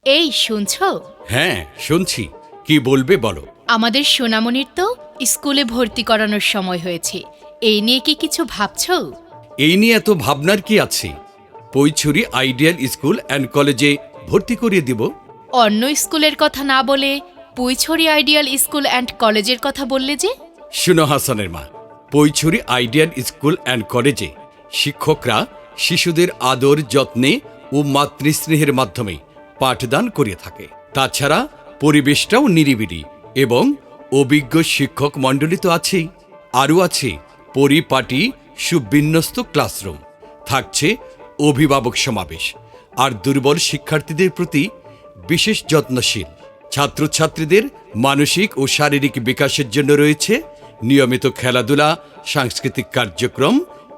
এই শুনছো? হ্যাঁ, শুনছি। কি বলবে বলো। আমাদের সোনামণির তো স্কুলে ভর্তি করানোর সময় হয়েছে। এই নিয়ে কি কিছু ভাবছো? এই নিয়ে এত ভাবনার কি আছে? পৈছড়ি আইডিয়াল স্কুল অ্যান্ড কলেজে ভর্তি করিয়ে দিব। অন্য স্কুলের কথা না বলে পুইছড়ি আইডিয়াল স্কুল অ্যান্ড কলেজের কথা বললে যে? শুনো হাসানের মা, পৈছড়ি আইডিয়াল স্কুল অ্যান্ড কলেজে শিক্ষকরা শিশুদের আদর যত্নে ও মাতৃস্নেহের মাধ্যমে পাঠদান করিয়ে থাকে। তাছাড়া পরিবেশটাও নিরিবিলি এবং অভিজ্ঞ শিক্ষক মণ্ডলী তো আছেই। আরও আছে পরিপাটি সুবিন্যস্ত ক্লাসরুম, থাকছে অভিভাবক সমাবেশ, আর দুর্বল শিক্ষার্থীদের প্রতি বিশেষ যত্নশীল ছাত্রছাত্রীদের মানসিক ও শারীরিক বিকাশের জন্য রয়েছে নিয়মিত খেলাধুলা, সাংস্কৃতিক কার্যক্রম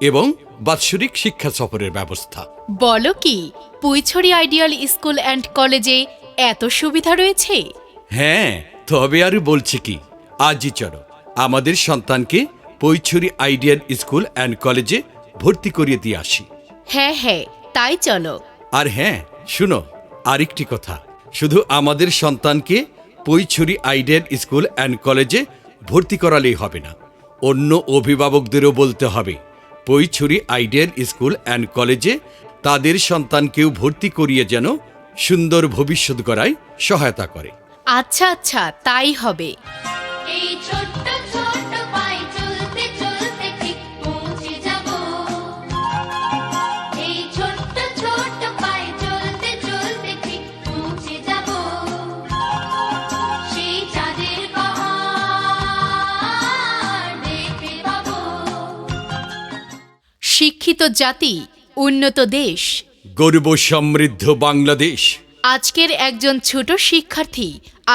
এবং বাৎসরিক শিক্ষা সফরের ব্যবস্থা। বলো কি, পুইছড়ি আইডিয়াল স্কুল অ্যান্ড কলেজে এত সুবিধা রয়েছে? হ্যাঁ, তবে আর বলছি কি, আজই চলো আমাদের সন্তানকে পৈছড়ি আইডিয়াল স্কুল অ্যান্ড কলেজে ভর্তি করিয়ে দিয়ে আসি। হ্যাঁ হ্যাঁ, তাই চলো। আর হ্যাঁ, শুনো আরেকটি কথা, শুধু আমাদের সন্তানকে পৈছড়ি আইডিয়াল স্কুল অ্যান্ড কলেজে ভর্তি করালেই হবে না, অন্য অভিভাবকদেরও বলতে হবে পৈছড়ি আইডিয়াল স্কুল অ্যান্ড কলেজে তাদের সন্তানকেও ভর্তি করিয়ে যেন সুন্দর ভবিষ্যৎ গড়ায় সহায়তা করে। আচ্ছা আচ্ছা, তাই হবে। এই ছোট্ট ছোট্ট পায়ে চলতে চলতে ঠিক পৌঁছে যাব। এই ছোট্ট ছোট্ট পায়ে চলতে চলতে ঠিক পৌঁছে যাব। সেই চাঁদের পাহাড় দেখতে পাবো। শিক্ষিত জাতি, উন্নত দেশ। গর্ব সমৃদ্ধ বাংলাদেশ। আজকের একজন ছোট শিক্ষার্থী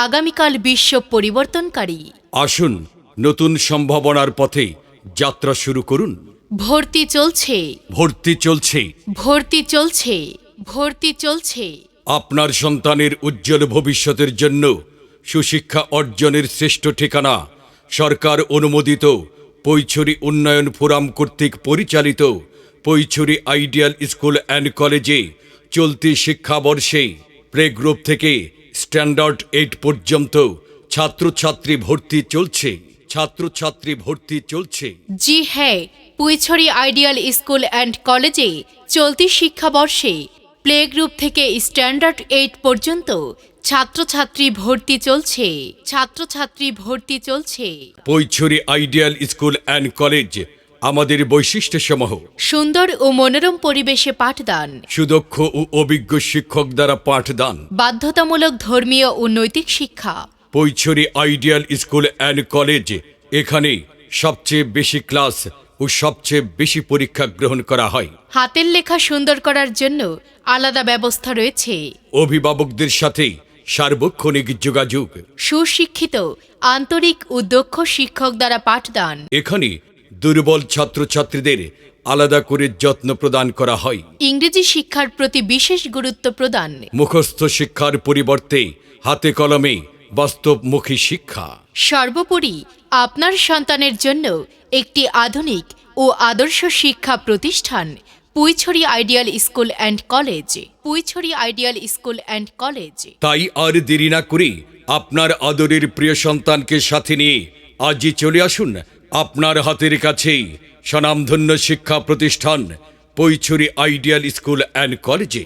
আগামীকাল বিশ্ব পরিবর্তনকারী। আসুন নতুন সম্ভাবনার পথে যাত্রা শুরু করুন। ভর্তি চলছে, ভর্তি চলছে। ভর্তি চলছে, ভর্তি চলছে। আপনার সন্তানের উজ্জ্বল ভবিষ্যতের জন্য সুশিক্ষা অর্জনের শ্রেষ্ঠ ঠিকানা সরকার অনুমোদিত পৈছড়ি উন্নয়ন ফোরাম কর্তৃক পরিচালিত পৈছড়ি আইডিয়াল স্কুল অ্যান্ড কলেজে চলতি শিক্ষাবর্ষে প্লে গ্রুপ থেকে স্ট্যান্ডার্ড 8 পর্যন্ত ছাত্রছাত্রী ভর্তি চলছে। ছাত্রছাত্রী ভর্তি চলছে। জি হ্যাঁ, পুইছড়ি আইডিয়াল স্কুল অ্যান্ড কলেজে চলতি শিক্ষাবর্ষে প্লে গ্রুপ থেকে স্ট্যান্ডার্ড 8 পর্যন্ত ছাত্রছাত্রী ভর্তি চলছে। ছাত্রছাত্রী ভর্তি চলছে। পৈছড়ি আইডিয়াল স্কুল অ্যান্ড কলেজ আমাদের বৈশিষ্ট্যসমূহ: সুন্দর ও মনোরম পরিবেশে পাঠদান, সুদক্ষ ও অভিজ্ঞ শিক্ষক দ্বারা পাঠদান, বাধ্যতামূলক ধর্মীয় ও নৈতিক শিক্ষা। পৈছড়ি আইডিয়াল স্কুল অ্যান্ড কলেজ, এখানে সবচেয়ে বেশি ক্লাস ও সবচেয়ে বেশি পরীক্ষা গ্রহণ করা হয়। হাতের লেখা সুন্দর করার জন্য আলাদা ব্যবস্থা রয়েছে। অভিভাবকদের সাথে সার্বক্ষণিক যোগাযোগ। সুশিক্ষিত, আন্তরিক ও দক্ষ শিক্ষক দ্বারা পাঠদান। এখানে দুর্বল ছাত্রছাত্রীদের আলাদা করে যত্ন প্রদান করা হয়। ইংরেজি শিক্ষার প্রতি বিশেষ গুরুত্ব প্রদান। মুখস্থ শিক্ষার পরিবর্তে হাতে কলমে বাস্তবমুখী শিক্ষা। সর্বোপরি আপনার সন্তানের জন্য একটি আধুনিক ও আদর্শ শিক্ষা প্রতিষ্ঠান Puichhari ideal school and college. Puichhari ideal school and college. তাই আর দেরি না করে আপনার আদরের প্রিয় সন্তানকে সাথে নিয়ে আজই চলে আসুন আপনার হাতের কাছেই স্বনামধন্য শিক্ষা প্রতিষ্ঠান পৈছড়ি আইডিয়াল স্কুল অ্যান্ড কলেজে।